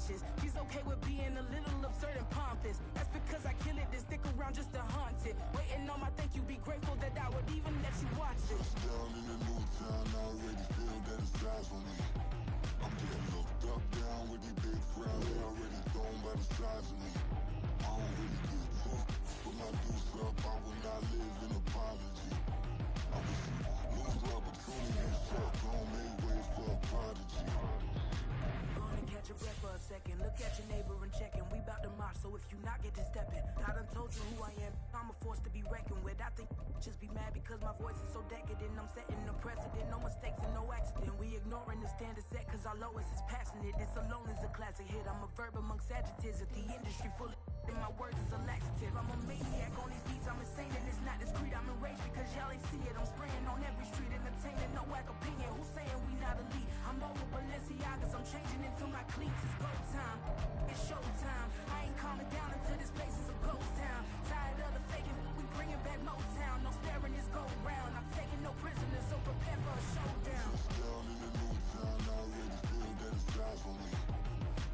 conscious. She's okay with being a little absurd and pompous. That's because I kill it, then stick around just to haunt it. Waiting on my thank you, be grateful that I would even let you watch this. Down in the new town, I already feel that it's eyes on me. I'm getting looked up, down with these big crowds. They already thrown by the size of me. I don't really get tough, put my deuce up. I will not live in apology. I wish you lose the opportunity, suck, don't make way for a prodigy. Catch your breath for a second. Look at your neighbor and check him. We bout to march, so if you not get to stepping. I done told you who I am. I'm a force to be reckoned with. I think just be mad because my voice is so decadent. I'm setting a precedent. No mistakes and no accident. We ignoring the standard set cause our lowest is passionate. This alone is a classic hit. I'm a verb amongst adjectives. If the industry full of and my words is a laxative. I'm a maniac on these beats. I'm insane and it's not discreet. I'm enraged because y'all ain't see it. I'm spraying on every street, entertaining no whack opinion. Who's saying we not elite? I'm over Balenciagas. I'm changing into my cleats. It's go time. It's show time. I ain't calming down until this place is a ghost town. Tired of the faking. We bringing back Motown. No sparing this go round. I'm taking no prisoners, so prepare for a showdown. Down in the new town, I already feel that it's eyes on me.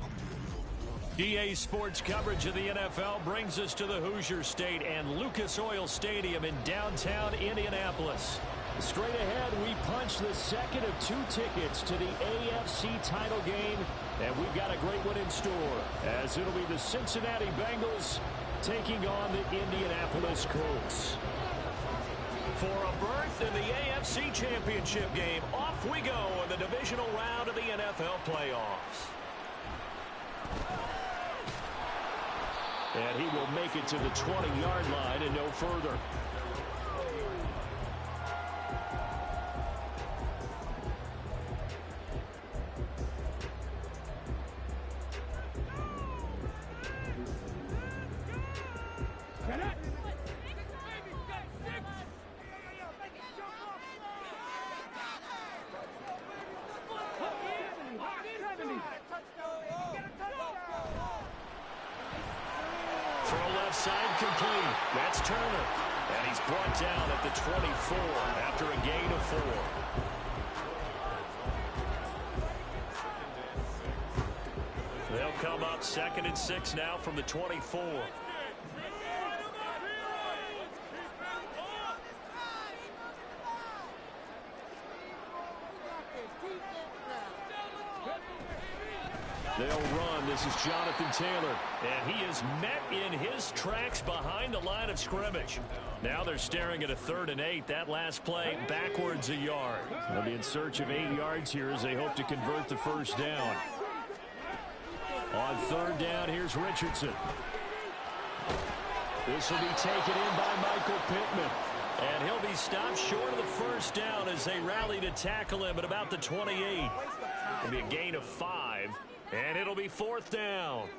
I'm getting looked up. EA Sports coverage of the NFL brings us to the Hoosier State and Lucas Oil Stadium in downtown Indianapolis. Straight ahead, we punch the second of 2 tickets to the AFC title game, and we've got a great one in store, as it'll be the Cincinnati Bengals taking on the Indianapolis Colts. For a berth in the AFC Championship game, off we go in the divisional round of the NFL playoffs. And he will make it to the 20-yard line and no further. Side complete. That's Turner. And he's brought down at the 24 after a gain of 4. They'll come up 2nd and 6 now from the 24. They'll run. This is Jonathan Taylor. And he is met in his tracks behind the line of scrimmage. Now they're staring at a 3rd and 8. That last play backwards a yard. They'll be in search of 8 yards here as they hope to convert the first down. On 3rd down, here's Richardson. This will be taken in by Michael Pittman. And he'll be stopped short of the first down as they rally to tackle him at about the 28. It'll be a gain of 5. And it'll be 4th down.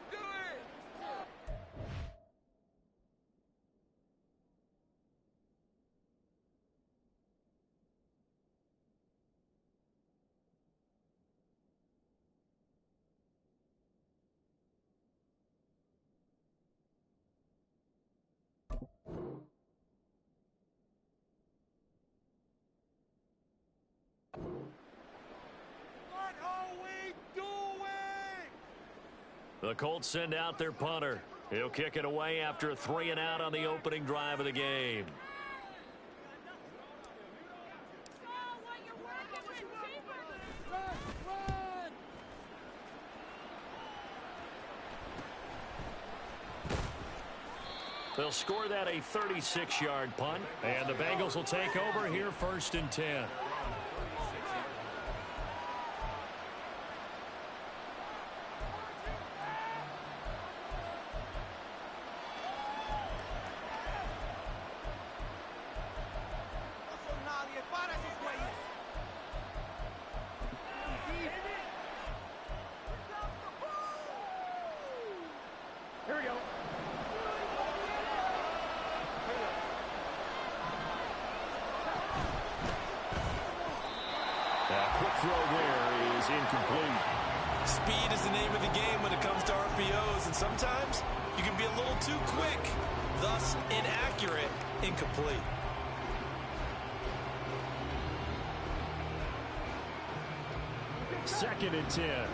The Colts send out their punter. He'll kick it away after a 3-and-out on the opening drive of the game. They'll score that a 36-yard punt, and the Bengals will take over here 1st and 10. Here we go. Quick throw there is incomplete. Speed is the name of the game when it comes to RPOs, and sometimes you can be a little too quick, thus inaccurate, incomplete. Second and 10.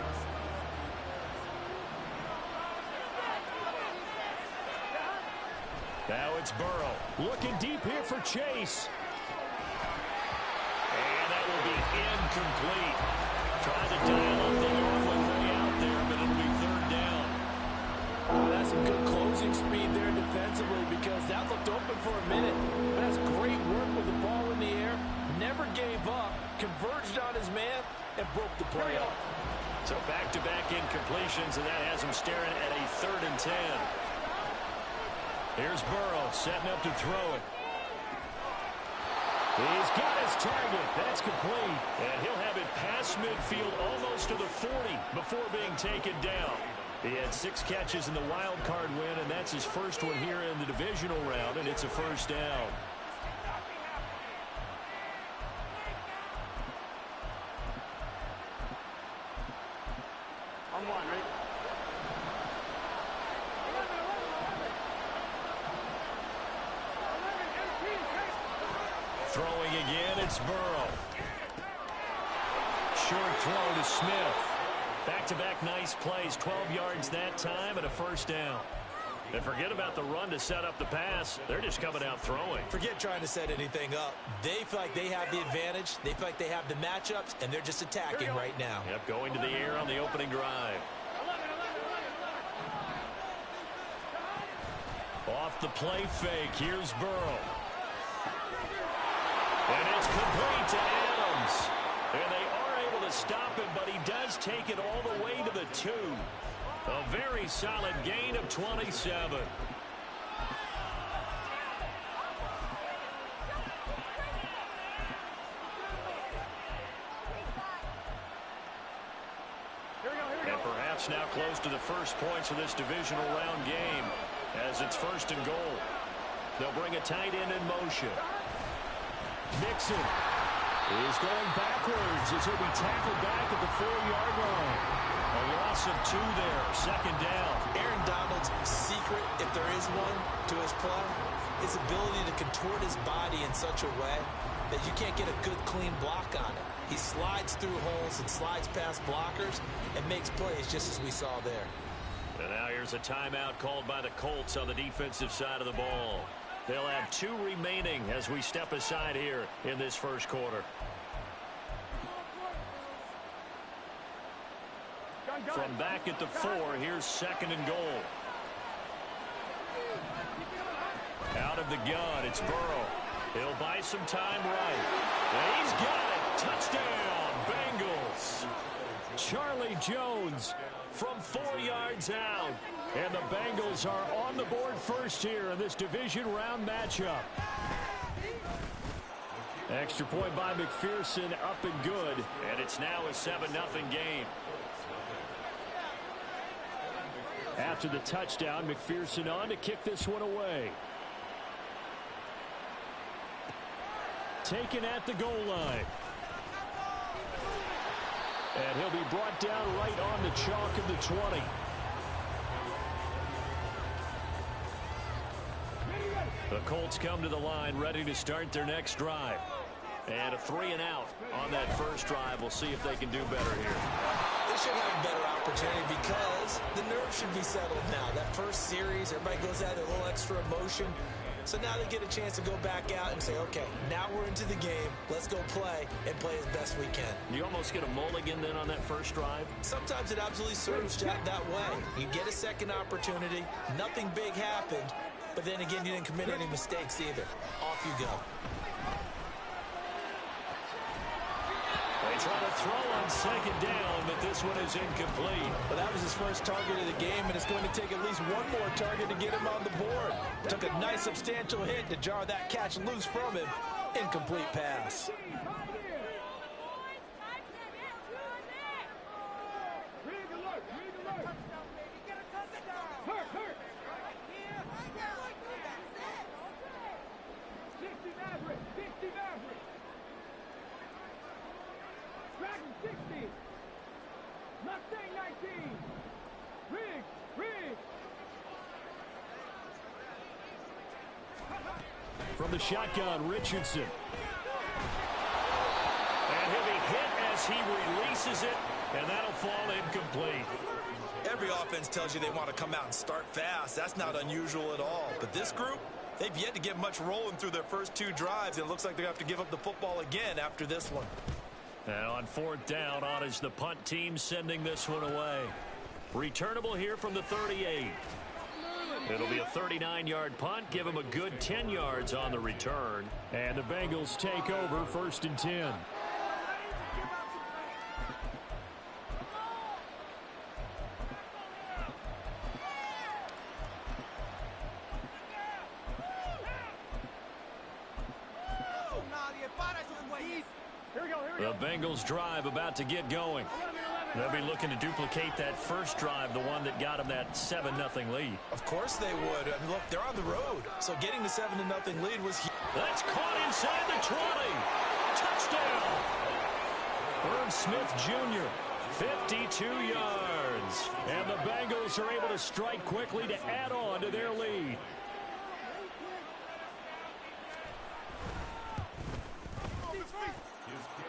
It's Burrow looking deep here for Chase. And that will be incomplete. Trying to dial up the long way out there, but it'll be third down. Oh, that's some good closing speed there defensively because that looked open for a minute. But that's great work with the ball in the air. Never gave up, converged on his man, and broke the play up. So back-to-back incompletions, and that has him staring at a 3rd and 10. Here's Burrow setting up to throw it. He's got his target. That's complete. And he'll have it past midfield almost to the 40 before being taken down. He had 6 catches in the wild card win, and that's his first one here in the divisional round, and it's a first down. Throwing again, it's Burrow. Short throw to Smith. Back-to-back nice plays, 12 yards that time and a first down. And forget about the run to set up the pass. They're just coming out throwing. Forget trying to set anything up. They feel like they have the advantage. They feel like they have the matchups, and they're just attacking right now. Yep, going to the air on the opening drive. Off the play fake, here's Burrow. And it's complete to Adams. And they are able to stop him, but he does take it all the way to the 2. A very solid gain of 27. And perhaps now close to the first points of this divisional round game as it's 1st and goal. They'll bring a tight end in motion. Mixon is going backwards as he'll be tackled back at the 4-yard line. A loss of 2 there, 2nd down. Aaron Donald's secret, if there is one, to his play, his ability to contort his body in such a way that you can't get a good, clean block on it. He slides through holes and slides past blockers and makes plays just as we saw there. And now here's a timeout called by the Colts on the defensive side of the ball. They'll have 2 remaining as we step aside here in this first quarter. From back at the 4, here's 2nd and goal. Out of the gun, it's Burrow. He'll buy some time right. And he's got it. Touchdown, Bengals. Charlie Jones from 4 yards out. And the Bengals are on the board first here in this division round matchup. Extra point by McPherson, up and good. And it's now a 7-0 game. After the touchdown, McPherson on to kick this one away. Taken at the goal line. And he'll be brought down right on the chalk of the 20. The Colts come to the line ready to start their next drive. And a 3-and-out on that first drive. We'll see if they can do better here. They should have a better opportunity because the nerves should be settled now. That first series, everybody goes out a little extra emotion. So now they get a chance to go back out and say, okay, now we're into the game. Let's go play and play as best we can. You almost get a mulligan then on that first drive? Sometimes it absolutely serves that way. You get a second opportunity. Nothing big happened. But then again, you didn't commit any mistakes either. Off you go. They try to throw on 2nd down, but this one is incomplete. Well, that was his first target of the game, and it's going to take at least one more target to get him on the board. Took a nice substantial hit to jar that catch loose from him. Incomplete pass. From the shotgun, Richardson. And he'll be hit as he releases it, and that'll fall incomplete. Every offense tells you they want to come out and start fast. That's not unusual at all. But this group, They've yet to get much rolling through their first 2 drives, and it looks like they're going to have to give up the football again after this one. And on 4th down, on is the punt team sending this one away. Returnable here from the 38. It'll be a 39-yard punt. Give them a good 10 yards on the return. And the Bengals take over 1st and 10. The Bengals drive about to get going. They'll be looking to duplicate that first drive, the one that got them that 7-0 lead. Of course they would. I mean, look, they're on the road. So getting the 7-0 lead was huge. That's caught inside the 20. Touchdown. Irv Smith Jr., 52 yards. And the Bengals are able to strike quickly to add on to their lead.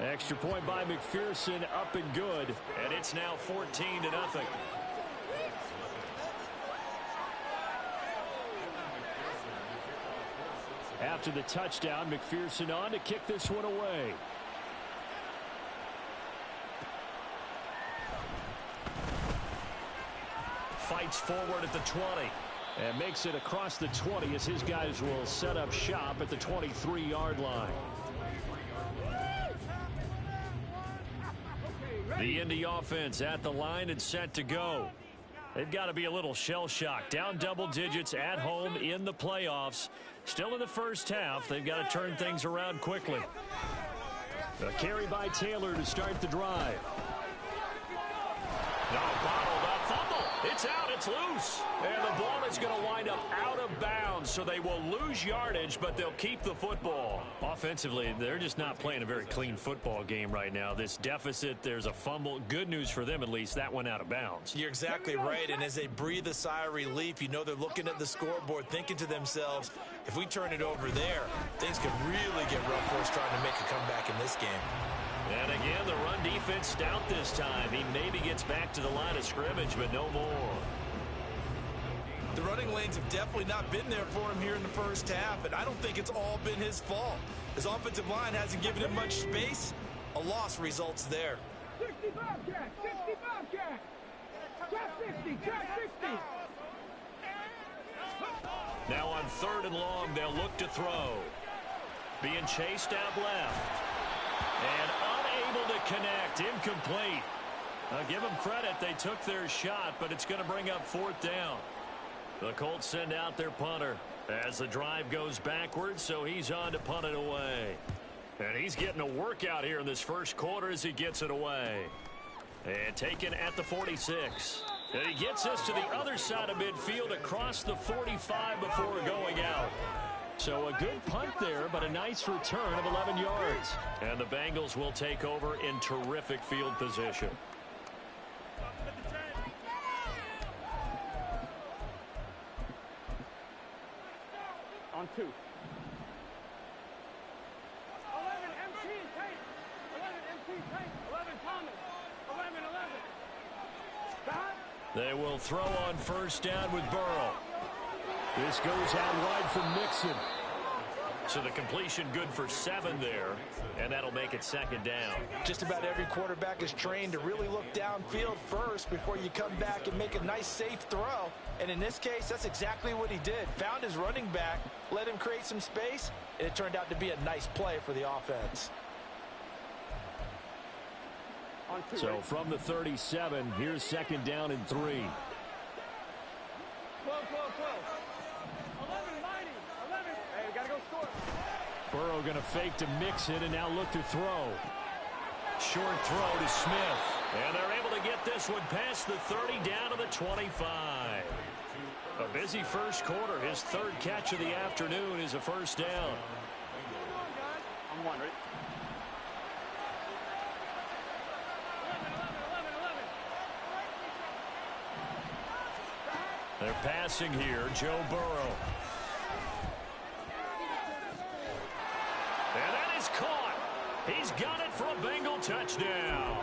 Extra point by McPherson, up and good, and it's now 14-0. After the touchdown, McPherson on to kick this one away. Fights forward at the 20 and makes it across the 20 as his guys will set up shop at the 23-yard line. The Indy offense at the line and set to go. They've got to be a little shell-shocked. Down double digits at home in the playoffs. Still in the first half. They've got to turn things around quickly. A carry by Taylor to start the drive. Now bottled up. Fumble. It's out. It's loose. And the ball is going to wind up out of bounds, so they will lose yardage, but they'll keep the football. Offensively, they're just not playing a very clean football game right now. This deficit, there's a fumble. Good news for them, at least. That went out of bounds. You're exactly right, and as they breathe a sigh of relief, you know they're looking at the scoreboard, thinking to themselves, if we turn it over there, things could really get rough for us trying to make a comeback in this game. And again, the run defense stout this time. He maybe gets back to the line of scrimmage, but no more. The running lanes have definitely not been there for him here in the first half, and I don't think it's all been his fault. His offensive line hasn't given him much space. A loss results there. 65 Jack, 65 Jack. Jack 60, Jack 60. Now on 3rd and long, they'll look to throw. Being chased out left. And unable to connect. Incomplete. I'll give them credit. They took their shot, but it's going to bring up 4th down. The Colts send out their punter as the drive goes backwards, so he's on to punt it away. And he's getting a workout here in this first quarter as he gets it away. And taken at the 46. And he gets us to the other side of midfield across the 45 before going out. So a good punt there, but a nice return of 11 yards. And the Bengals will take over in terrific field position. On 2. 11 MT Tate. 11 MT Tate. 11 Thomas. 11. Stop. They will throw on 1st down with Burrow. This goes out wide from Mixon. So the completion good for 7 there, and that'll make it 2nd down. Just about every quarterback is trained to really look downfield first before you come back and make a nice, safe throw. And in this case, that's exactly what he did. Found his running back, let him create some space, and it turned out to be a nice play for the offense. So from the 37, here's 2nd down and 3. 12. 11 mighty. 11. Hey, we got to go score. Burrow going to fake to Mixon and now look to throw. Short throw to Smith. And they're able to get this one past the 30 down to the 25. A busy first quarter. His 3rd catch of the afternoon is a 1st down. I'm wondering. 11. They're passing here, Joe Burrow. And that is caught. He's got it for a Bengal touchdown.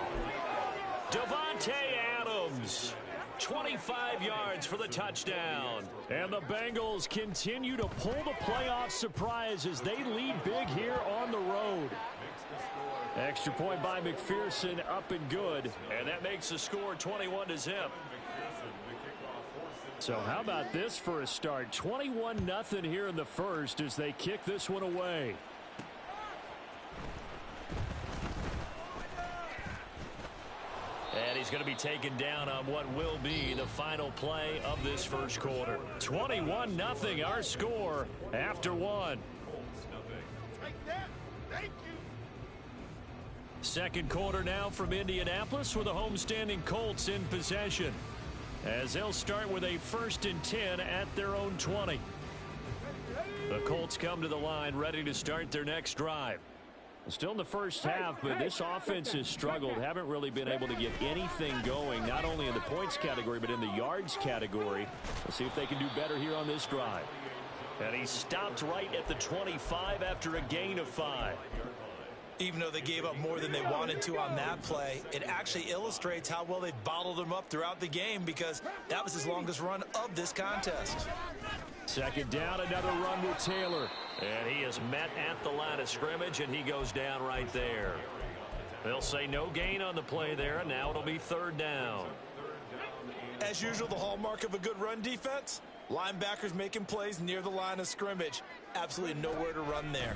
Davante Adams 25 yards for the touchdown. And the Bengals continue to pull the playoff surprise as they lead big here on the road. Extra point by McPherson, up and good. And that makes the score 21-0. So how about this for a start? 21-0 here in the first as they kick this one away. And he's going to be taken down on what will be the final play of this first quarter. 21-0 our score after one. Second quarter now from Indianapolis with the homestanding Colts in possession, as they'll start with a 1st and 10 at their own 20. The Colts come to the line ready to start their next drive. Still in the first half, but this offense has struggled. Haven't really been able to get anything going, not only in the points category, but in the yards category. We'll see if they can do better here on this drive. And he stopped right at the 25 after a gain of 5. Even though they gave up more than they wanted to on that play, it actually illustrates how well they've bottled them up throughout the game, because that was his longest run of this contest. Second down, another run with Taylor. And he is met at the line of scrimmage, and he goes down right there. They'll say no gain on the play there, and now it'll be 3rd down. As usual, the hallmark of a good run defense, linebackers making plays near the line of scrimmage. Absolutely nowhere to run there.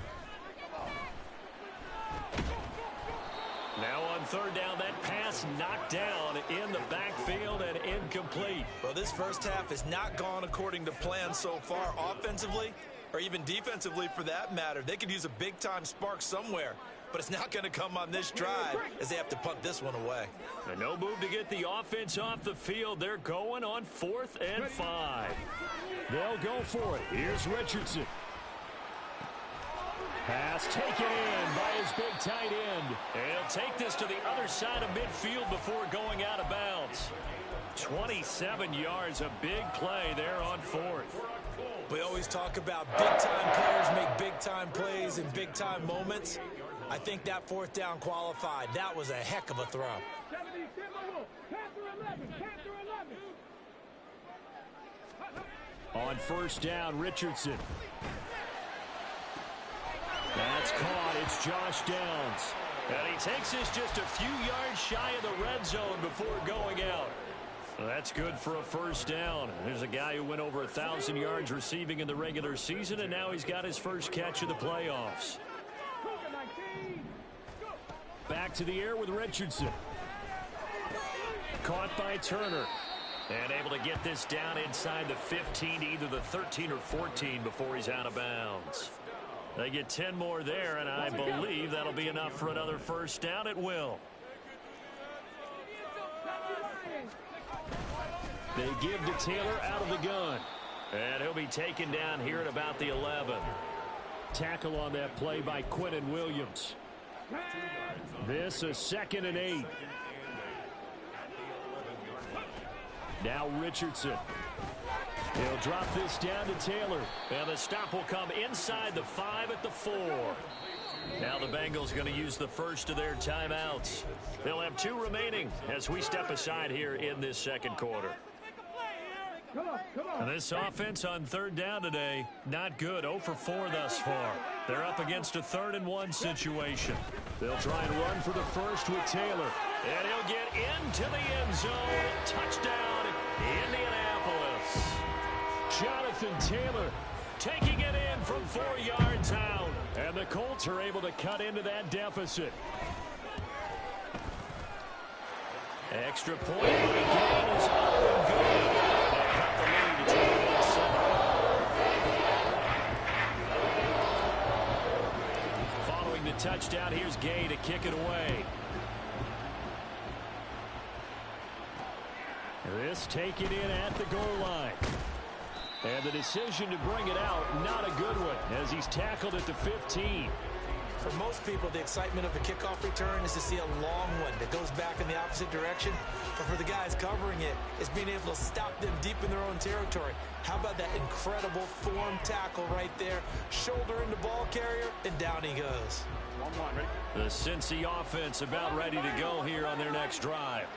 Now on 3rd down, that pass knocked down in the backfield and incomplete. Well, this first half has not gone according to plan so far offensively, or even defensively for that matter. They could use a big-time spark somewhere, but it's not going to come on this drive as they have to punt this one away. And no move to get the offense off the field. They're going on 4th and 5. They'll go for it. Here's Richardson. Pass taken in by his big tight end. And he'll take this to the other side of midfield before going out of bounds. 27 yards, a big play there on 4th. We always talk about big-time players make big-time plays in big-time moments. I think that 4th down qualified. That was a heck of a throw. On 1st down, Richardson. That's caught. It's Josh Downs. And he takes this just a few yards shy of the red zone before going out. Well, that's good for a 1st down. There's a guy who went over 1,000 yards receiving in the regular season, and now he's got his first catch of the playoffs. Back to the air with Richardson. Caught by Turner. And able to get this down inside the 15 to either the 13 or 14 before he's out of bounds. They get 10 more there, and I believe that'll be enough for another 1st down. It will. They give to Taylor out of the gun. And he'll be taken down here at about the 11. Tackle on that play by Quinnen Williams. This is 2nd and 8. Now Richardson. He'll drop this down to Taylor. And the stop will come inside the 5 at the 4. Now the Bengals going to use the first of their timeouts. They'll have 2 remaining as we step aside here in this second quarter. And this offense on 3rd down today, not good. 0 for 4 thus far. They're up against a 3rd and 1 situation. They'll try and run for the first with Taylor. And he'll get into the end zone. Touchdown, Indianapolis. Jonathan Taylor taking it in from 4 yards out. And the Colts are able to cut into that deficit. Extra point. Again is up and good. They cut the lead to 21-7. Following the touchdown, here's Gay to kick it away. This taken in at the goal line. And the decision to bring it out, not a good one, as he's tackled at the 15. For most people, the excitement of a kickoff return is to see a long one that goes back in the opposite direction. But for the guys covering it, it's being able to stop them deep in their own territory. How about that incredible form tackle right there? Shoulder into ball carrier, and down he goes. The Cincy offense about ready to go here on their next drive.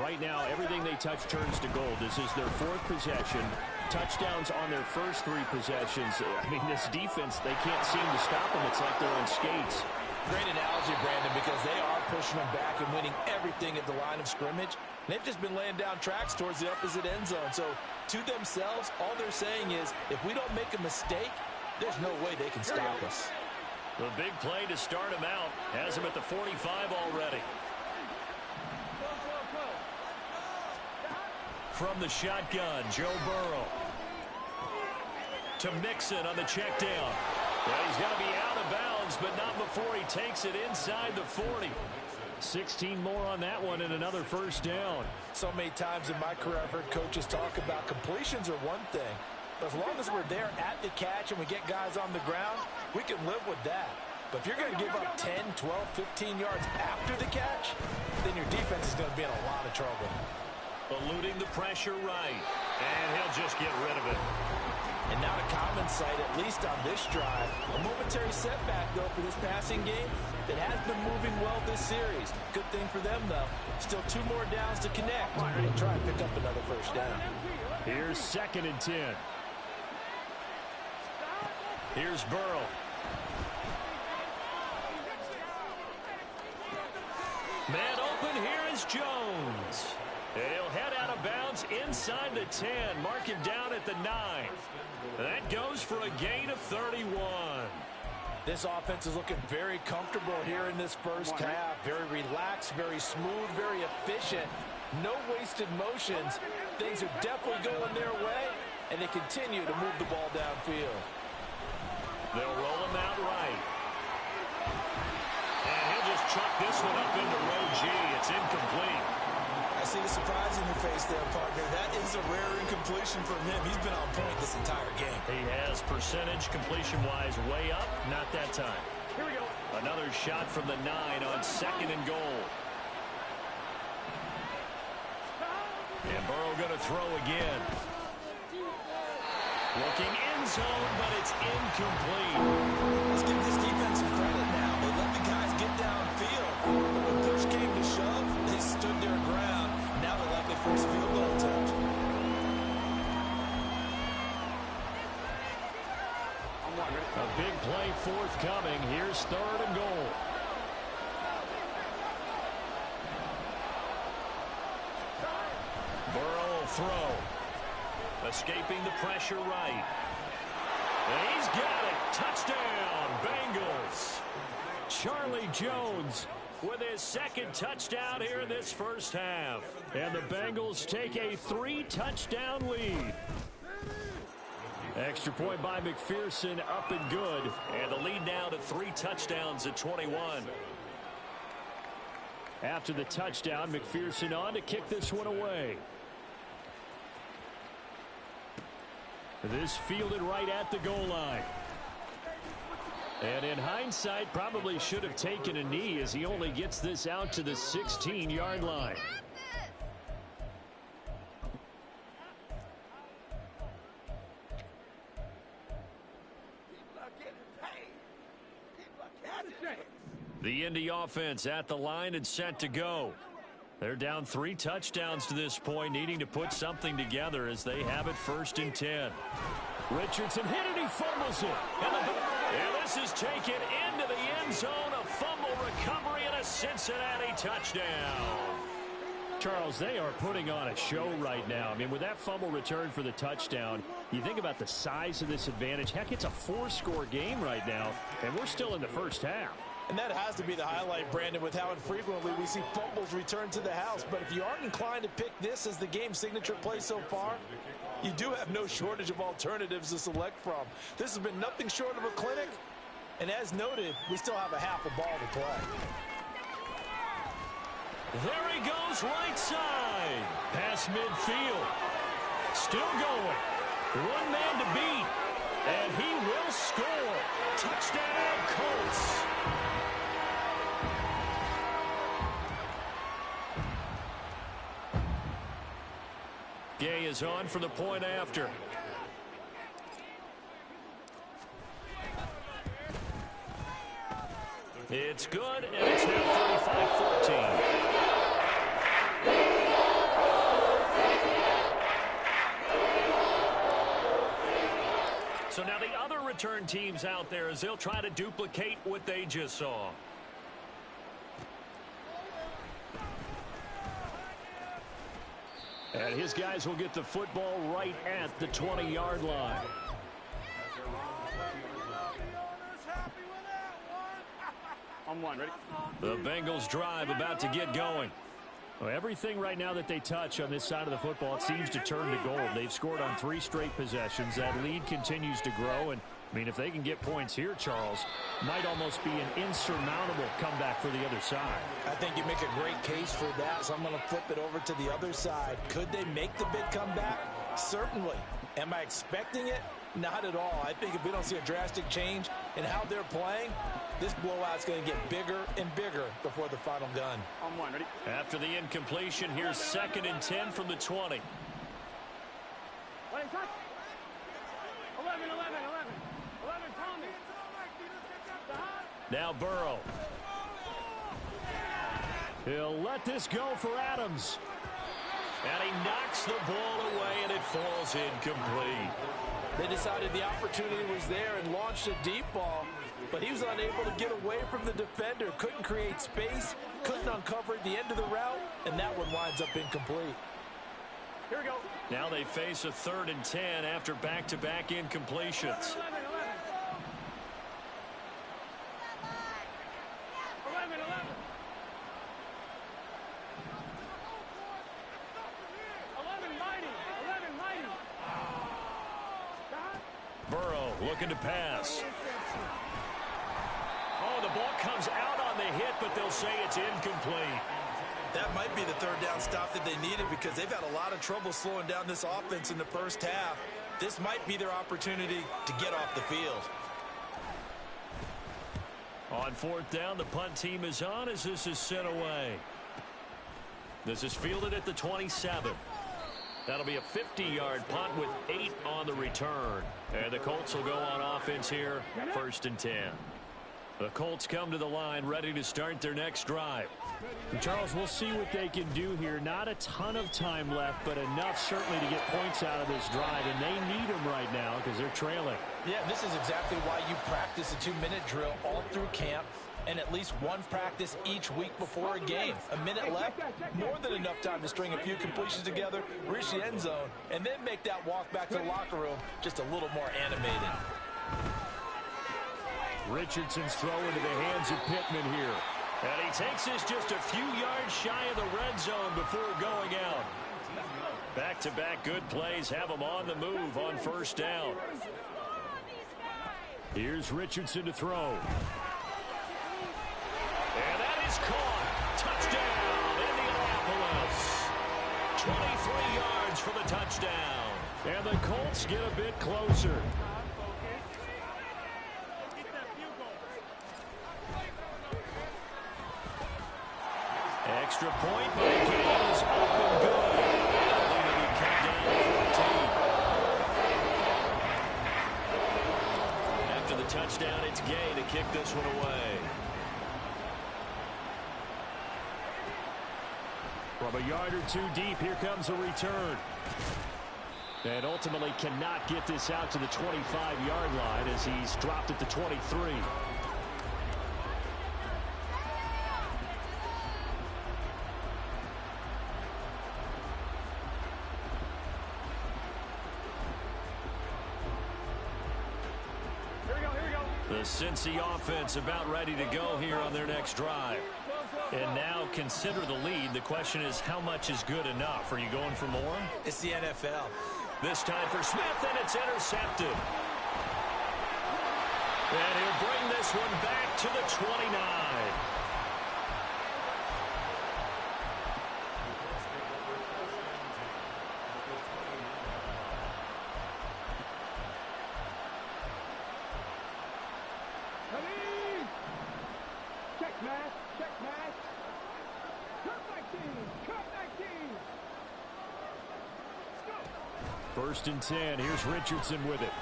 Right now, everything they touch turns to gold. This is their fourth possession. Touchdowns on their first three possessions. I mean, this defense, they can't seem to stop them. It's like they're on skates. Great analogy, Brandon, because they are pushing them back and winning everything at the line of scrimmage. They've just been laying down tracks towards the opposite end zone. So to themselves, all they're saying is, if we don't make a mistake, there's no way they can stop us. The big play to start him out has him at the 45 already. From the shotgun, Joe Burrow. To Mixon on the check down. Well, he's going to be out of bounds, but not before he takes it inside the 40. 16 more on that one and another first down. So many times in my career I've heard coaches talk about completions are one thing. But as long as we're there at the catch and we get guys on the ground, we can live with that. But if you're going to give up 10, 12, 15 yards after the catch, then your defense is going to be in a lot of trouble. Eluding the pressure right. And he'll just get rid of it. And not a common sight, at least on this drive. A momentary setback, though, for this passing game that has been moving well this series. Good thing for them, though. Still 2 more downs to connect and try and pick up another first down. Here's 2nd and 10. Here's Burrow. Man open, here is Jones. And he'll head out of bounds inside the 10. Mark him down at the 9. That goes for a gain of 31. This offense is looking very comfortable here in this first half. Very relaxed, very smooth, very efficient. No wasted motions. Things are definitely going their way, and they continue to move the ball downfield. They'll roll him out right. And he'll just chuck this one up into row G. It's incomplete. I see the surprise in your face there, partner. That is a rare incompletion from him. He's been on point this entire game. He has percentage completion-wise way up. Not that time. Here we go. Another shot from the 9 on 2nd and goal. And Burrow going to throw again. Looking end zone, but it's incomplete. Let's give this defense some credit now. They let the guys get downfield. When push came to shove, they stood their ground. Now they're likely force a field goal attempt. A big play forthcoming. Here's 3rd and goal. Burrow will throw. Escaping the pressure right. And he's got it. Touchdown, Bengals. Charlie Jones with his 2nd touchdown here in this first half. And the Bengals take a 3-touchdown lead. Extra point by McPherson, up and good. And the lead now to 3 touchdowns at 21. After the touchdown, McPherson on to kick this one away. This fielded right at the goal line. And in hindsight, probably should have taken a knee as he only gets this out to the 16-yard line. The Indy offense at the line and set to go. They're down 3 touchdowns to this point, needing to put something together as they have it 1st and 10. Richardson hit it, he fumbles it. And this is taken into the end zone, a fumble recovery and a Cincinnati touchdown. Charles, they are putting on a show right now. I mean, with that fumble return for the touchdown, you think about the size of this advantage. Heck, it's a 4-score game right now, and we're still in the first half. And that has to be the highlight, Brandon, with how infrequently we see fumbles return to the house. But if you aren't inclined to pick this as the game signature play so far, you do have no shortage of alternatives to select from. This has been nothing short of a clinic. And as noted, we still have a half a ball to play. There he goes right side. Past midfield. Still going. 1 man to beat. And he will score. Touchdown, Colts. Gay is on for the point after. It's good, and it's now 35-14. teams out there as they'll try to duplicate what they just saw. And his guys will get the football right at the 20-yard line. On one, ready? The Bengals drive about to get going. Well, everything right now that they touch on this side of the football, it seems to turn to gold. They've scored on 3 straight possessions. That lead continues to grow. And, I mean, if they can get points here, Charles, might almost be an insurmountable comeback for the other side. I think you make a great case for that, so I'm going to flip it over to the other side. Could they make the big comeback? Certainly. Am I expecting it? Not at all. I think if we don't see a drastic change in how they're playing, this blowout's going to get bigger and bigger before the final gun. On one, ready? After the incompletion, here's 2nd and 10 from the 20. 11, 11, 11. 11, Tommy. Now Burrow. He'll let this go for Adams. And he knocks the ball away, and it falls incomplete. They decided the opportunity was there and launched a deep ball, but he was unable to get away from the defender. Couldn't create space, couldn't uncover at the end of the route, and that one winds up incomplete. Here we go. Now they face a 3rd and 10 after back-to-back incompletions. 11. 11, mighty. Burrow looking to pass. Oh, the ball comes out on the hit, but they'll say it's incomplete. That might be the 3rd down stop that they needed because they've had a lot of trouble slowing down this offense in the first half. This might be their opportunity to get off the field. On 4th down, the punt team is on as this is sent away. This is fielded at the 27. That'll be a 50-yard punt with 8 on the return. And the Colts will go on offense here, 1st and 10. The Colts come to the line ready to start their next drive. And Charles, we'll see what they can do here. Not a ton of time left, but enough certainly to get points out of this drive. And they need them right now because they're trailing. Yeah, this is exactly why you practice a 2-minute drill all through camp and at least one practice each week before a game. A minute left, more than enough time to string a few completions together, reach the end zone, and then make that walk back to the locker room just a little more animated. Richardson's throw into the hands of Pittman here. And he takes this just a few yards shy of the red zone before going out. Back-to-back good plays have him on the move on 1st down. Here's Richardson to throw. And that is caught. Touchdown, Indianapolis. 23 yards for the touchdown. And the Colts get a bit closer. Extra point by Gay is up and good. That'll be cut down to 14. After the touchdown, it's Gay to kick this one away. From a yard or 2 deep, here comes a return. And ultimately cannot get this out to the 25-yard line as he's dropped at the 23. The Cincy offense about ready to go here on their next drive. And now consider the lead. The question is, how much is good enough? Are you going for more? It's the NFL. This time for Smith, and it's intercepted. And he'll bring this one back to the 29. First and 10. Here's Richardson with it.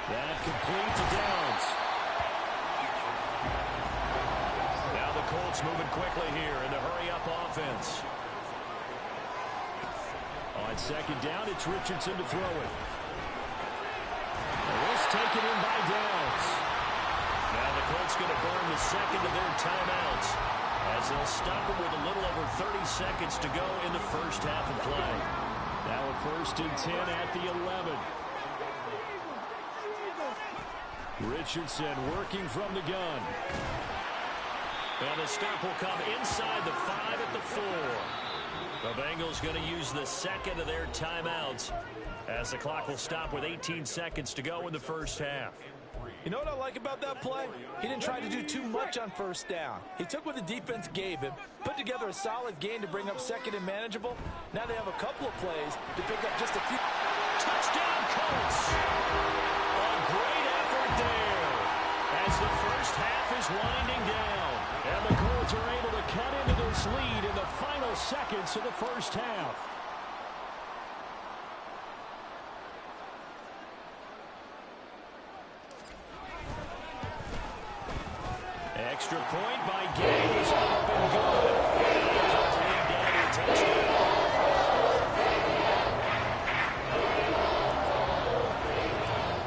That complete to Downs. Now the Colts moving quickly here in the hurry-up offense. On 2nd down, it's Richardson to throw it. And this taken in by Downs. Now the Colts going to burn the second of their timeouts as they'll stop it with a little over 30 seconds to go in the first half of play. Now a 1st and 10 at the 11. Richardson working from the gun. And the stop will come inside the 5 at the 4. The Bengals going to use the second of their timeouts as the clock will stop with 18 seconds to go in the first half. You know what I like about that play? He didn't try to do too much on first down. He took what the defense gave him, put together a solid game to bring up second and manageable. Now they have a couple of plays to pick up just a few. Touchdown, Colts! A great effort there as the first half is winding down. And the Colts are able to cut into this lead in the final seconds of the first half. Extra point by Gay is up and good. Complete down to a touchdown.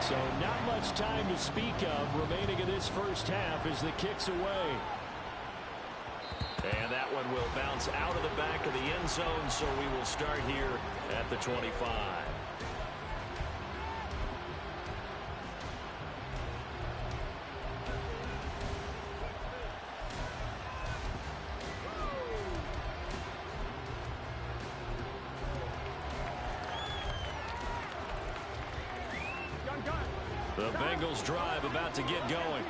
So not much time to speak of remaining in this first half as the kick's away. And that one will bounce out of the back of the end zone, so we will start here at the 25. The Bengals drive about to get going.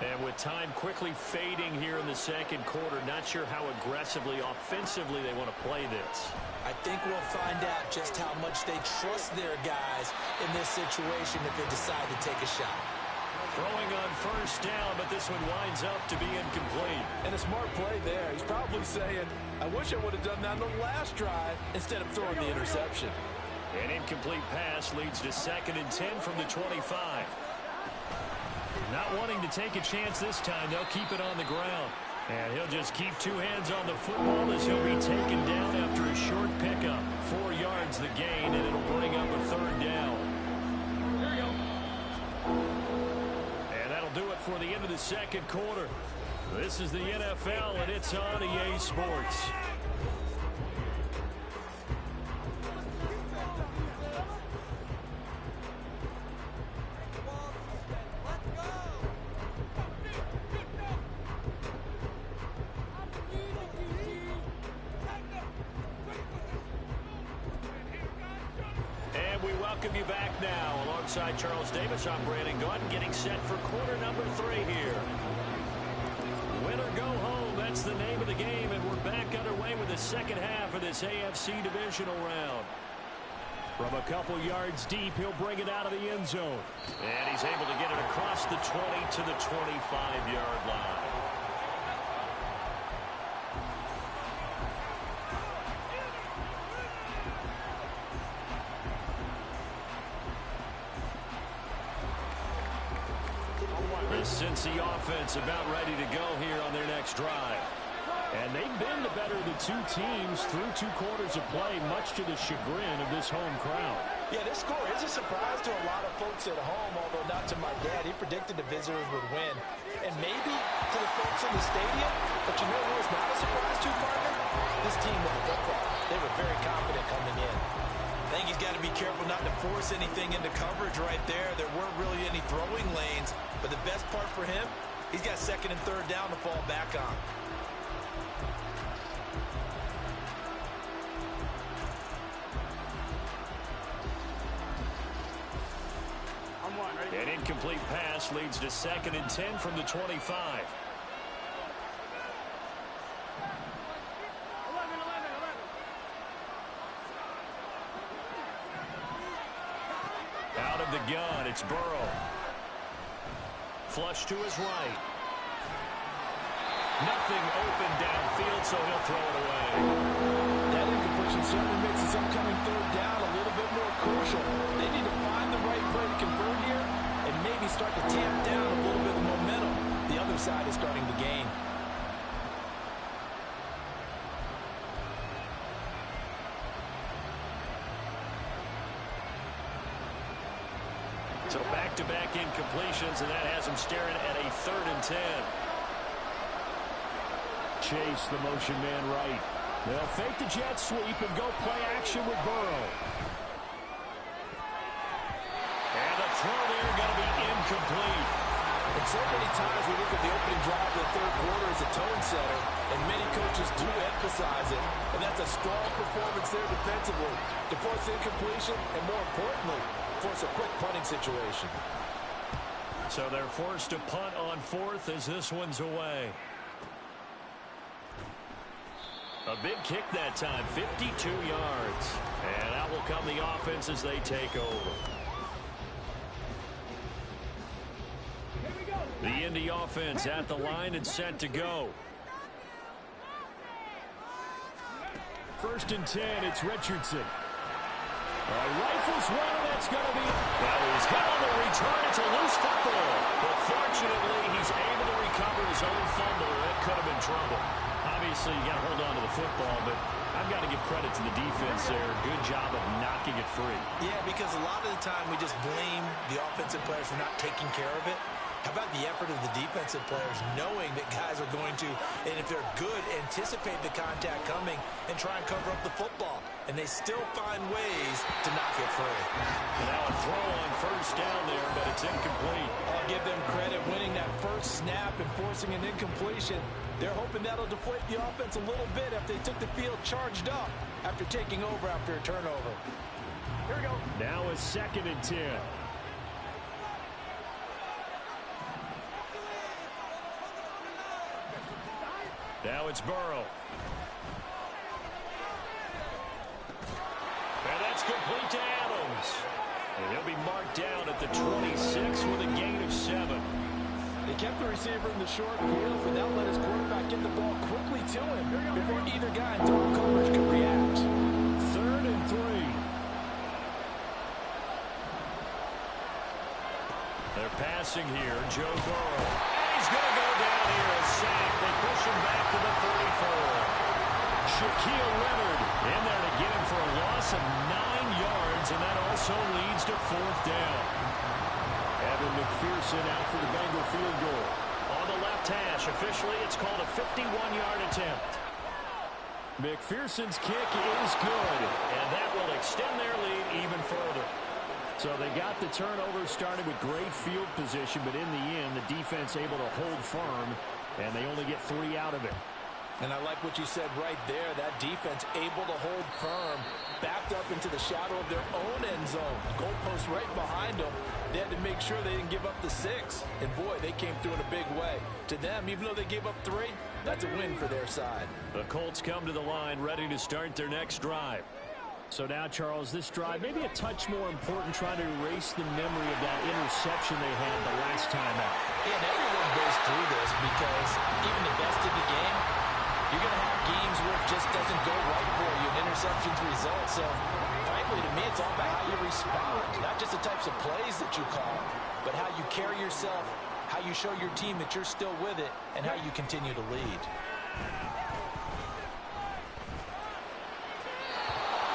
And with time quickly fading here in the second quarter, not sure how aggressively, offensively they want to play this. I think we'll find out just how much they trust their guys in this situation if they decide to take a shot. Throwing on first down, but this one winds up to be incomplete. And a smart play there. He's probably saying, I wish I would have done that on the last drive instead of throwing the interception. An incomplete pass leads to 2nd and 10 from the 25. Not wanting to take a chance this time, they'll keep it on the ground. And he'll just keep two hands on the football as he'll be taken down after a short pickup. 4 yards the gain, and it'll bring up a 3rd down. There you go. And that'll do it for the end of the second quarter. This is the NFL, and it's on EA Sports. Welcome you back now. Alongside Charles Davis, I'm Brandon Gaudin, getting set for quarter number 3 here. Win or go home, that's the name of the game, and we're back underway with the second half of this AFC Divisional round. From a couple yards deep, he'll bring it out of the end zone. And he's able to get it across the 20 to the 25-yard line. The Cincy offense about ready to go here on their next drive. And they've been the better of the two teams through 2 quarters of play, much to the chagrin of this home crowd. Yeah, this score is a surprise to a lot of folks at home, although not to my dad. He predicted the visitors would win. And maybe to the folks in the stadium, but you know who was not a surprise to, partner? This team with the football. They were very confident coming in. I think he's got to be careful not to force anything into coverage right there. There weren't really any throwing lanes, but the best part for him, he's got 2nd and 3rd down to fall back on. An incomplete pass leads to 2nd and 10 from the 25. Out of the gun, it's Burrow. Flush to his right. Nothing open downfield, so he'll throw it away. That incompletion certainly makes this upcoming 3rd down a little bit more crucial. They need to find the right play to convert here and maybe start to tamp down a little bit of momentum. The other side is starting to gain. So back-to-back incompletions, and that has him staring at a 3rd and 10. Chase, the motion man right. They'll fake the jet sweep and go play action with Burrow. And the throw there going to be incomplete. And so many times we look at the opening drive of the 3rd quarter as a tone setter, and many coaches do emphasize it. And that's a strong performance there defensively to force incompletion and, more importantly, force a quick punting situation. So they're forced to punt on 4th as this one's away. A big kick that time, 52 yards. And out will come the offense as they take over. The Indy offense at the line and set to go. 1st and 10, it's Richardson. Rifles one, and that's going to be... Well, he's hit on the return. It's a loose football. But fortunately, he's able to recover his own fumble. That could have been trouble. Obviously, you got to hold on to the football, but I've got to give credit to the defense there. Good job of knocking it free. Yeah, because a lot of the time we just blame the offensive players for not taking care of it. How about the effort of the defensive players knowing that guys are going to, and if they're good, anticipate the contact coming and try and cover up the football. And they still find ways to knock it free. Now a throw on 1st down there, but it's incomplete. I'll give them credit winning that first snap and forcing an incompletion. They're hoping that'll deflate the offense a little bit after they took the field charged up after taking over after a turnover. Here we go. Now a 2nd and 10. Now it's Burrow. And that's complete to Adams. And he'll be marked down at the 26 with a gain of 7. They kept the receiver in the short field, but that let his quarterback get the ball quickly to him before either guy in double coverage could react. 3rd and 3. They're passing here. Joe Burrow. And he's going to go down here. A sack. They push him back to the 34. Shaquille Leonard in there to get him for a loss of 9 yards, and that also leads to 4th down. Evan McPherson out for the Bengal field goal. On the left hash, officially it's called a 51-yard attempt. McPherson's kick is good, and that will extend their lead even further. So they got the turnover, started with great field position, but in the end, the defense able to hold firm, and they only get 3 out of it. And I like what you said right there. That defense able to hold firm, backed up into the shadow of their own end zone. Goalpost right behind them. They had to make sure they didn't give up the 6. And, boy, they came through in a big way. To them, even though they gave up 3, that's a win for their side. The Colts come to the line ready to start their next drive. So now, Charles, this drive maybe a touch more important, trying to erase the memory of that interception they had the last time out. Yeah, and everyone goes through this because even the best in the game, you're going to have games where it just doesn't go right for you, and interceptions result. So, frankly, to me, it's all about how you respond. Not just the types of plays that you call, but how you carry yourself, how you show your team that you're still with it, and how you continue to lead.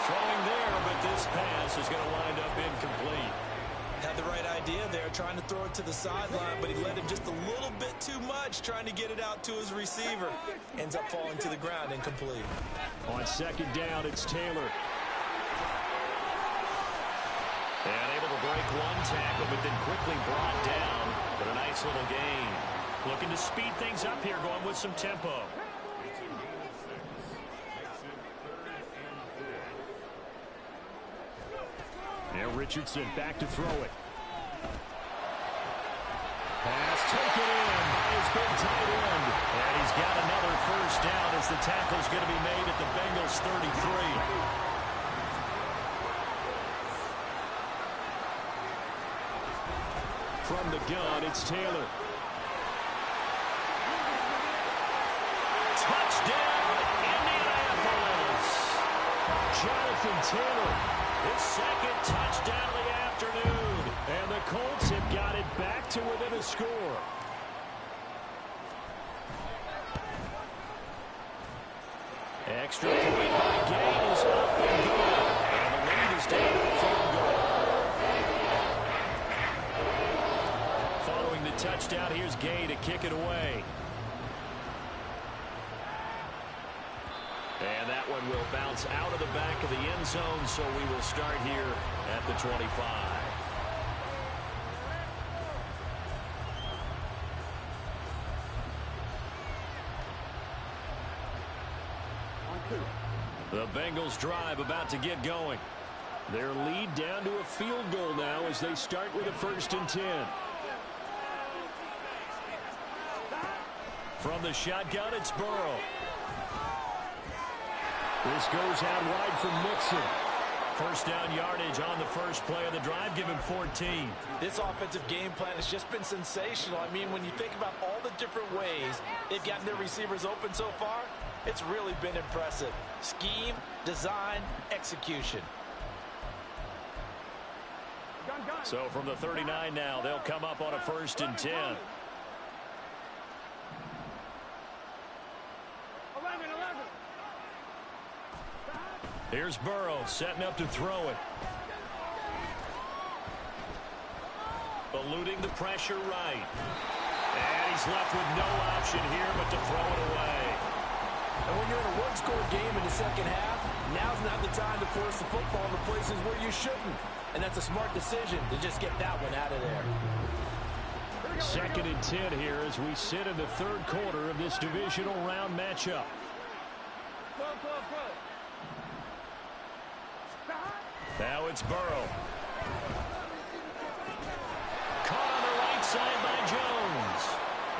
Throwing there, but this pass is going to wind up incomplete. Had the right idea there, trying to throw it to the sideline, but he let him just a little bit too much, trying to get it out to his receiver. Ends up falling to the ground, incomplete. On 2nd down, it's Taylor. And able to break one tackle, but then quickly brought down. But a nice little gain. Looking to speed things up here, going with some tempo. Now Richardson back to throw it. Pass taken in by his big tight end. And he's got another 1st down as the tackle's going to be made at the Bengals 33. From the gun, it's Taylor. Touchdown, Indianapolis. Jonathan Taylor, his 2nd touchdown of the afternoon. And the Colts have got it back to within a score. Extra point by Gay is up and good. And the lead is down to 3rd goal. touchdown. Here's Gay to kick it away. And that one will bounce out of the back of the end zone, so we will start here at the 25. The Bengals drive about to get going. Their lead down to a field goal now as they start with a 1st and 10. From the shotgun, it's Burrow. This goes out wide from Mixon. First down yardage on the first play of the drive, give him 14. This offensive game plan has just been sensational. I mean, when you think about all the different ways they've gotten their receivers open so far, it's really been impressive. Scheme, design, execution. So from the 39 now, they'll come up on a 1st and 10. 11. Here's Burrow setting up to throw it. Eluding the pressure right. And he's left with no option here but to throw it away. And when you're in a one-score game in the second half, now's not the time to force the football into places where you shouldn't. And that's a smart decision to just get that one out of there. 2nd and 10 here as we sit in the 3rd quarter of this divisional round matchup. Now it's Burrow. Caught on the right side by Jones.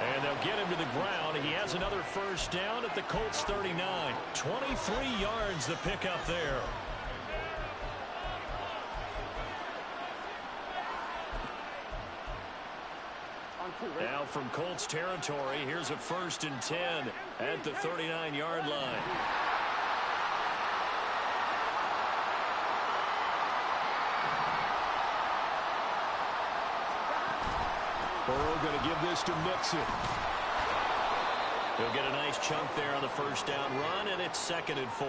And they'll get him to the ground. He has another 1st down at the Colts 39. 23 yards the pickup there. Now from Colts territory, here's a 1st and 10 at the 39-yard line. Burrow going to give this to Mixon. He'll get a nice chunk there on the 1st down run, and it's 2nd and 4.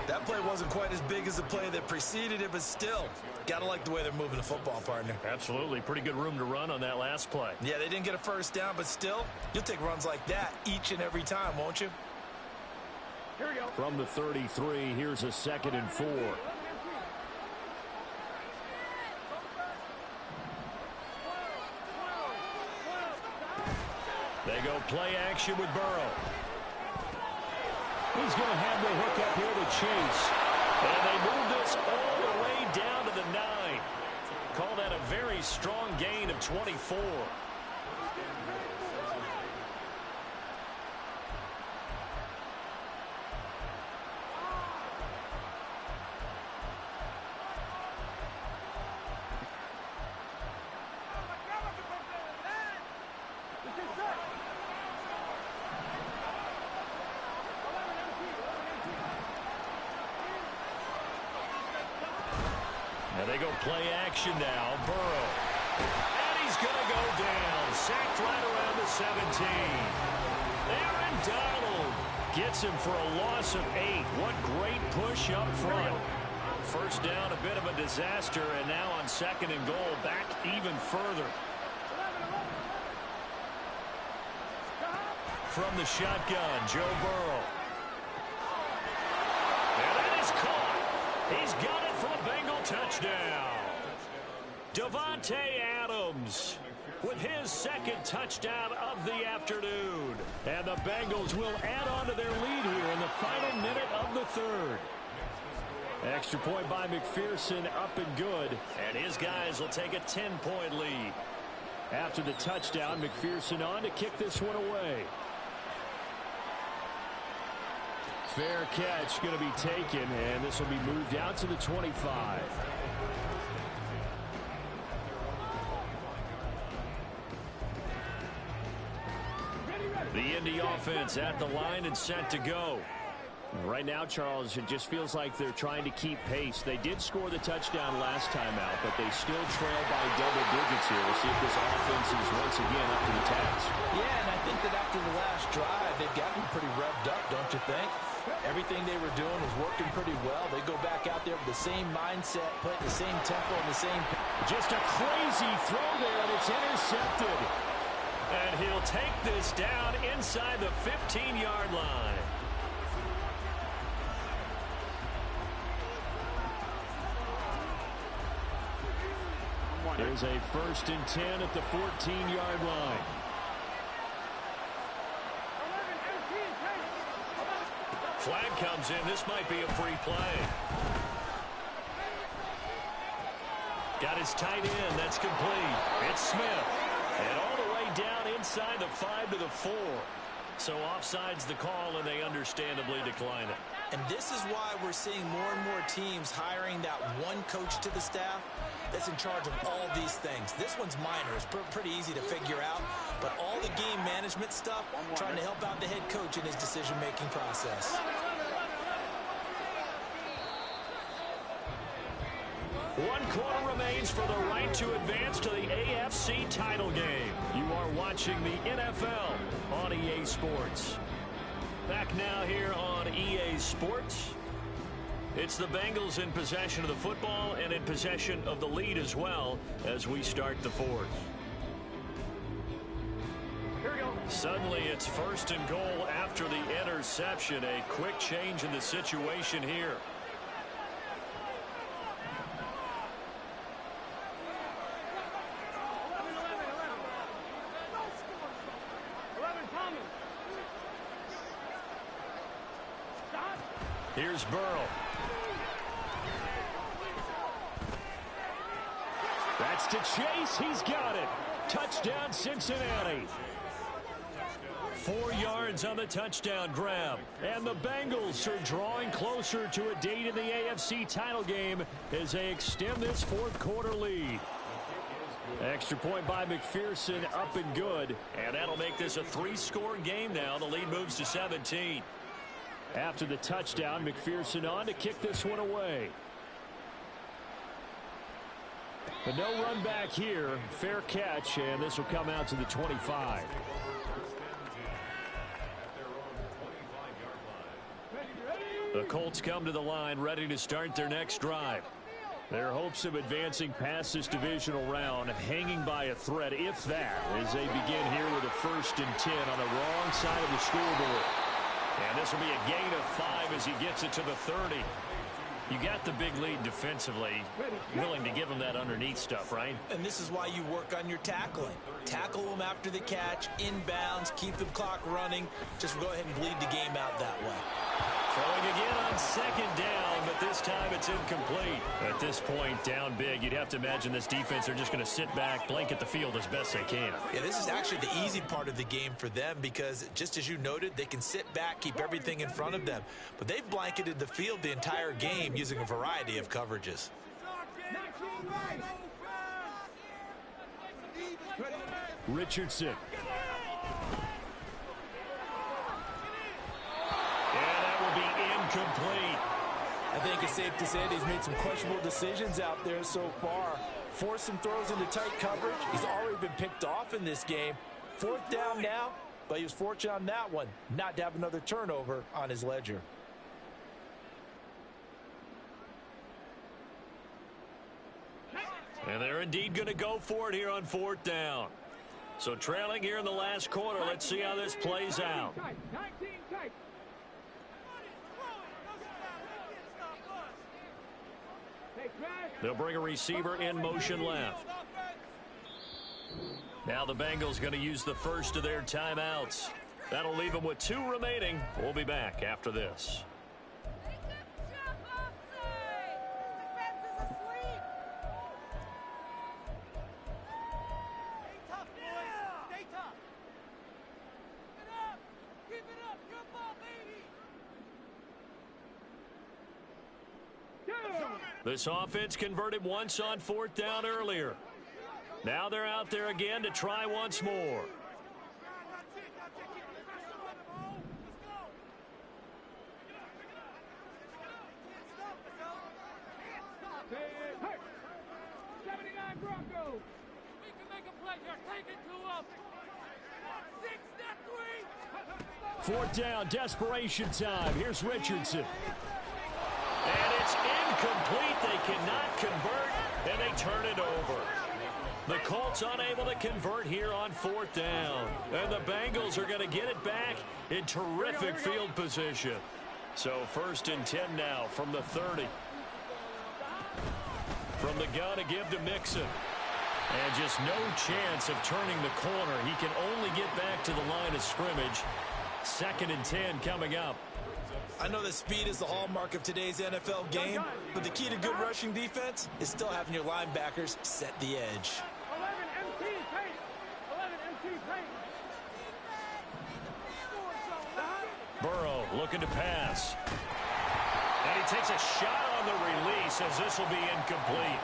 That play wasn't quite as big as the play that preceded it, but still, gotta like the way they're moving the football, partner. Absolutely. Pretty good room to run on that last play. Yeah, they didn't get a 1st down, but still, you'll take runs like that each and every time, won't you? Here we go. From the 33, here's a 2nd and 4. They go play action with Burrow. He's going to have the hook up here to Chase. And they move this all the way down to the 9. Call that a very strong gain of 24. And they go play action now. Burrow. And he's going to go down. Sacked right around the 17. Aaron Donald gets him for a loss of 8. What great push up front. 1st down, a bit of a disaster. And now on 2nd and goal, back even further. From the shotgun, Joe Burrow. And that is caught. He's got it for a Bengal touchdown. Davante Adams with his 2nd touchdown of the afternoon. And the Bengals will add on to their lead here in the final minute of the 3rd. Extra point by McPherson, up and good. And his guys will take a 10-point lead. After the touchdown, McPherson on to kick this one away. Fair catch going to be taken, and this will be moved out to the 25. The Indy offense at the line and set to go. Right now, Charles, it just feels like they're trying to keep pace. They did score the touchdown last time out, but they still trail by double digits here. We'll see if this offense is once again up to the task. Yeah, and I think that after the last drive, they've gotten pretty revved up, don't you think? Everything they were doing was working pretty well. They go back out there with the same mindset, playing the same tempo and the same... Just a crazy throw there, and it's intercepted. And he'll take this down inside the 15-yard line. There's a 1st and 10 at the 14-yard line. Flag comes in. This might be a free play. Got his tight end. That's complete. It's Smith. And all the way down inside the 5 to the 4. So offside's the call, and they understandably decline it. And this is why we're seeing more and more teams hiring that one coach to the staff that's in charge of all these things. This one's minor. It's pretty easy to figure out. But all the game management stuff, trying to help out the head coach in his decision-making process. One quarter remains for the right to advance to the AFC title game. You are watching the NFL on EA Sports. Back now here on EA Sports. It's the Bengals in possession of the football and in possession of the lead as well as we start the 4th. Suddenly it's 1st and goal after the interception. A quick change in the situation here. Here's Burrow. That's to Chase. He's got it. Touchdown, Cincinnati. 4 yards on the touchdown grab. And the Bengals are drawing closer to a date in the AFC title game as they extend this 4th quarter lead. Extra point by McPherson, up and good. And that'll make this a 3-score game now. The lead moves to 17. After the touchdown, McPherson on to kick this one away. But no run back here. Fair catch, and this will come out to the 25. The Colts come to the line ready to start their next drive. Their hopes of advancing past this divisional round hanging by a thread, if that, as they begin here with a 1st and 10 on the wrong side of the scoreboard. And this will be a gain of 5 as he gets it to the 30. You got the big lead defensively, willing to give him that underneath stuff, right? And this is why you work on your tackling. Tackle them after the catch, inbounds, keep the clock running. Just go ahead and bleed the game out that way. Throwing again on 2nd down, but this time it's incomplete. At this point, down big, you'd have to imagine this defense are just going to sit back, blanket the field as best they can. Yeah, this is actually the easy part of the game for them because, just as you noted, they can sit back, keep everything in front of them. But they've blanketed the field the entire game using a variety of coverages. Richardson. Complete. I think it's safe to say that he's made some questionable decisions out there so far. Forced some throws into tight coverage. He's already been picked off in this game. 4th down now, but he was fortunate on that one not to have another turnover on his ledger. And they're indeed going to go for it here on 4th down. So trailing here in the last quarter. Let's see how this plays out. They'll bring a receiver in motion left. Now the Bengals going to use the first of their timeouts. That'll leave them with 2 remaining. We'll be back after this. This offense converted once on 4th down earlier. Now they're out there again to try once more. Fourth down, desperation time. Here's Richardson. And it's incomplete. They cannot convert, and they turn it over. The Colts unable to convert here on 4th down. And the Bengals are going to get it back in terrific field position. So 1st and 10 now from the 30. From the gun to give to Mixon. And just no chance of turning the corner. He can only get back to the line of scrimmage. 2nd and 10 coming up. I know that speed is the hallmark of today's NFL game, but the key to good rushing defense is still having your linebackers set the edge. 11 MT paint. 11 MT paint. Burrow looking to pass. And he takes a shot on the release as this will be incomplete.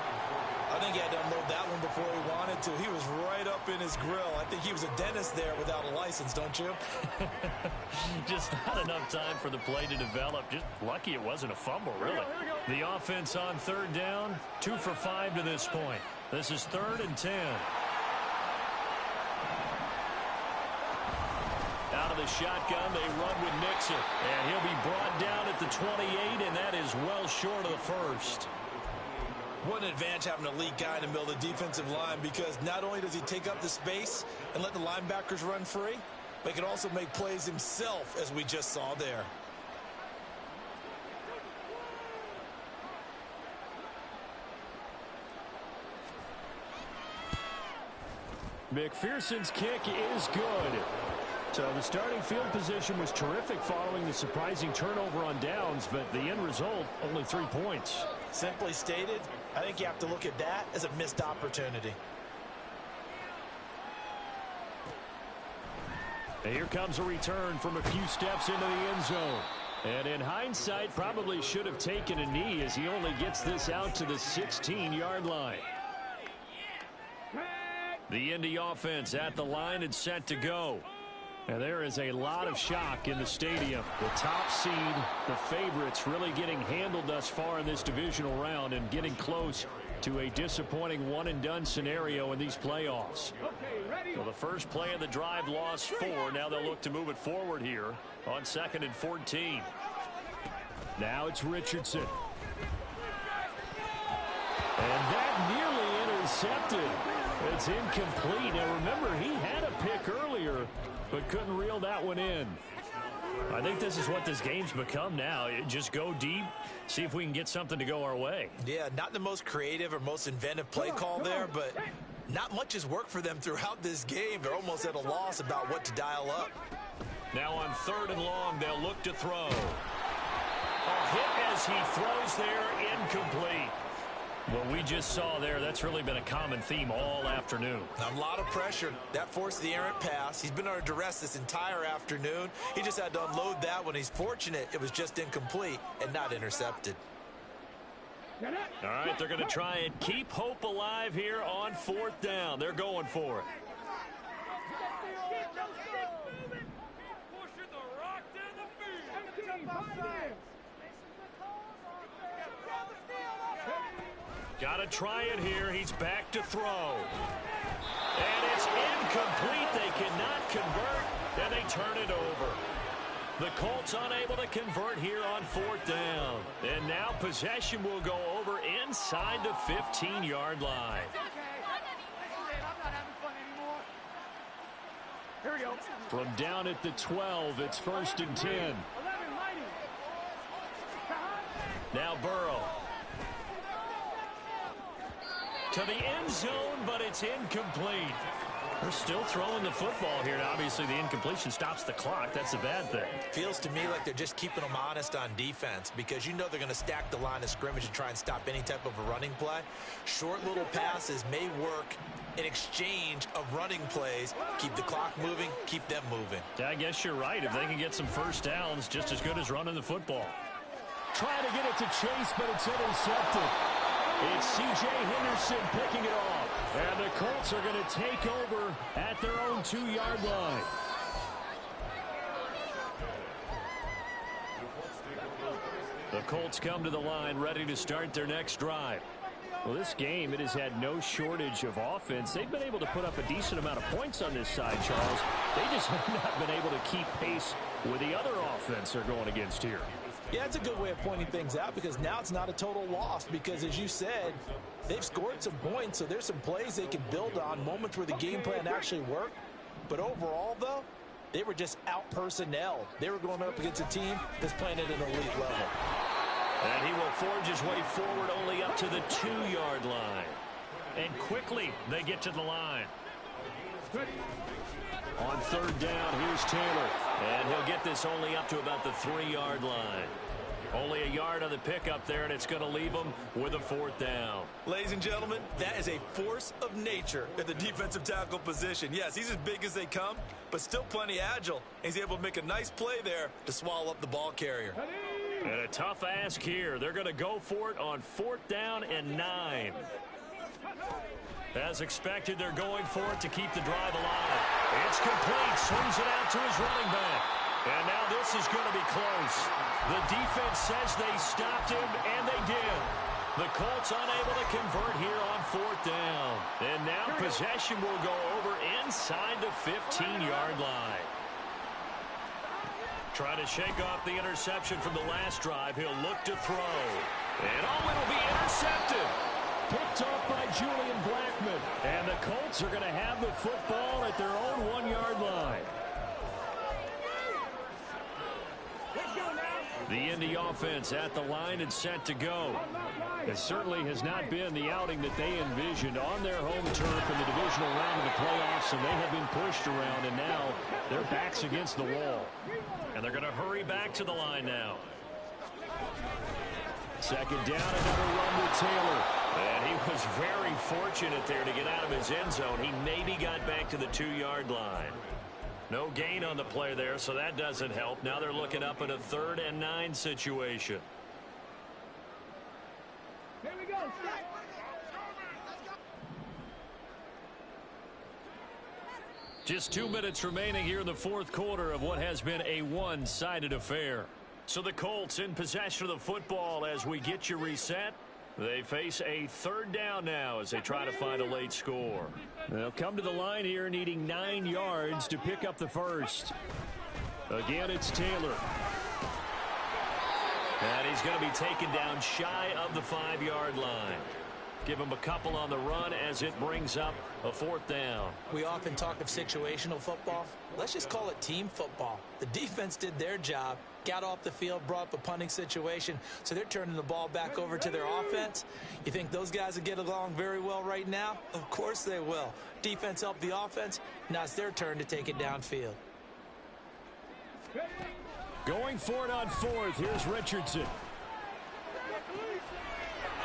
I think he had to unload that one before he wanted to. He was right up in his grill. I think he was a dentist there without a license, don't you? Just not enough time for the play to develop. Just lucky it wasn't a fumble, really. The offense on 3rd down, 2 for 5 to this point. This is 3rd and 10. Out of the shotgun, they run with Mixon. And he'll be brought down at the 28, and that is well short of the first. What an advantage having a elite guy in the middle of the defensive line, because not only does he take up the space and let the linebackers run free, but he can also make plays himself, as we just saw there. McPherson's kick is good. So the starting field position was terrific following the surprising turnover on downs, but the end result, only 3 points. Simply stated, I think you have to look at that as a missed opportunity. And here comes a return from a few steps into the end zone. And in hindsight, probably should have taken a knee as he only gets this out to the 16-yard line. The Indy offense at the line and set to go. And there is a lot of shock in the stadium. The top seed, the favorites, really getting handled thus far in this divisional round and getting close to a disappointing one-and-done scenario in these playoffs. Well, the first play of the drive lost 4. Now they'll look to move it forward here on 2nd and 14. Now it's Richardson. And that nearly intercepted. It's incomplete. Now remember, he had a pick earlier, but couldn't reel that one in. I think this is what this game's become now. Just go deep, see if we can get something to go our way. Yeah, not the most creative or most inventive play call there, but not much has worked for them throughout this game. They're almost at a loss about what to dial up. Now on 3rd and long, they'll look to throw. A hit as he throws there, incomplete. What we just saw there, that's really been a common theme all afternoon. A lot of pressure. That forced the errant pass. He's been under duress this entire afternoon. He just had to unload that one. He's fortunate it was just incomplete and not intercepted. All right, they're going to try and keep hope alive here on 4th down. They're going for it. Got to try it here. He's back to throw. And it's incomplete. They cannot convert, and they turn it over. The Colts unable to convert here on 4th down. And now possession will go over inside the 15-yard line. Here we go. From down at the 12, it's 1st and 10. Now Burrow. To the end zone, but it's incomplete. They're still throwing the football here. Now, obviously, the incompletion stops the clock. That's a bad thing. Feels to me like they're just keeping them honest on defense, because you know they're going to stack the line of scrimmage and try and stop any type of a running play. Short little passes may work in exchange of running plays. Keep the clock moving, keep them moving. Yeah, I guess you're right. If they can get some first downs, just as good as running the football. Trying to get it to Chase, but it's intercepted. It's C.J. Henderson picking it off. And the Colts are going to take over at their own 2-yard line. The Colts come to the line ready to start their next drive. Well, this game, it has had no shortage of offense. They've been able to put up a decent amount of points on this side, Charles. They just have not been able to keep pace with the other offense they're going against here. Yeah, it's a good way of pointing things out because now it's not a total loss because, as you said, they've scored some points, so there's some plays they can build on, moments where the game plan actually worked. But overall, though, they were just out-personnel. They were going up against a team that's playing at an elite level. And he will forge his way forward only up to the 2-yard line. And quickly, they get to the line. On third down, here's Taylor. And he'll get this only up to about the 3-yard line. Only a yard on the pickup there, and it's going to leave him with a 4th down. Ladies and gentlemen, that is a force of nature at the defensive tackle position. Yes, he's as big as they come, but still plenty agile. And he's able to make a nice play there to swallow up the ball carrier. And a tough ask here. They're going to go for it on 4th down and 9. As expected, they're going for it to keep the drive alive. It's complete. Swings it out to his running back. And now this is going to be close. The defense says they stopped him, and they did. The Colts unable to convert here on 4th down. And now possession will go over inside the 15-yard line. Trying to shake off the interception from the last drive. He'll look to throw. And it'll be intercepted. Picked off by Julian Blackman. And the Colts are going to have the football at their own 1-yard line. The Indy offense at the line and set to go. It certainly has not been the outing that they envisioned on their home turf in the divisional round of the playoffs, and they have been pushed around, and now their backs against the wall. And they're going to hurry back to the line now. Second down, another run with Taylor. And he was very fortunate there to get out of his end zone. He maybe got back to the 2-yard line. No gain on the play there, so that doesn't help. Now they're looking up at a 3rd and 9 situation. Here we go. Just 2 minutes remaining here in the 4th quarter of what has been a one-sided affair. So the Colts in possession of the football as we get you reset. They face a 3rd down now as they try to find a late score. They'll come to the line here needing 9 yards to pick up the first. Again, it's Taylor. And he's going to be taken down shy of the 5-yard line. Give him a couple on the run as it brings up a 4th down. We often talk of situational football. Let's just call it team football. The defense did their job, got off the field, brought up a punting situation, so they're turning the ball back over to their offense. You think those guys will get along very well right now? Of course they will. Defense helped the offense. Now it's their turn to take it downfield. Going for it on 4th. Here's Richardson.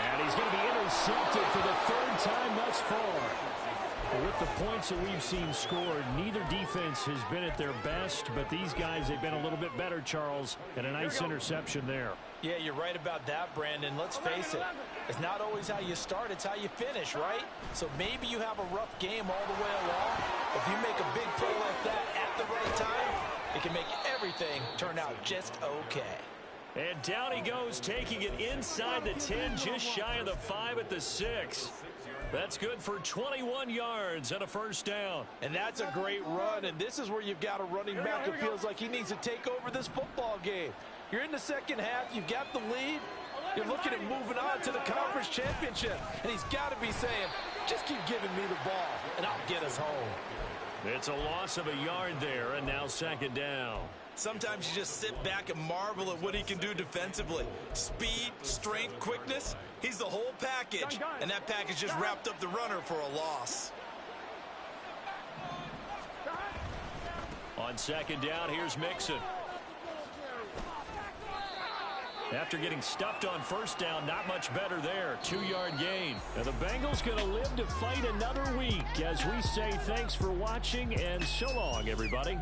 And he's going to be intercepted for the 3rd time thus far. With the points that we've seen scored, neither defense has been at their best, but these guys, they've been a little bit better, Charles, and a nice interception there. Yeah, you're right about that, Brandon. Let's face it. It's not always how you start, it's how you finish, right? So maybe you have a rough game all the way along. If you make a big play like that at the right time, it can make everything turn out just okay. And down he goes, taking it inside the 10, just shy of the 5 at the 6. That's good for 21 yards and a 1st down. And that's a great run, and this is where you've got a running back who feels like he needs to take over this football game. You're in the second half, you've got the lead, you're looking at moving on to the conference championship, and he's got to be saying, just keep giving me the ball, and I'll get us home. It's a loss of a yard there, and now 2nd down. Sometimes you just sit back and marvel at what he can do defensively. Speed, strength, quickness. He's the whole package. And that package just wrapped up the runner for a loss. On 2nd down, here's Mixon. After getting stuffed on 1st down, not much better there. 2-yard gain. And the Bengals going to live to fight another week as we say thanks for watching and so long, everybody.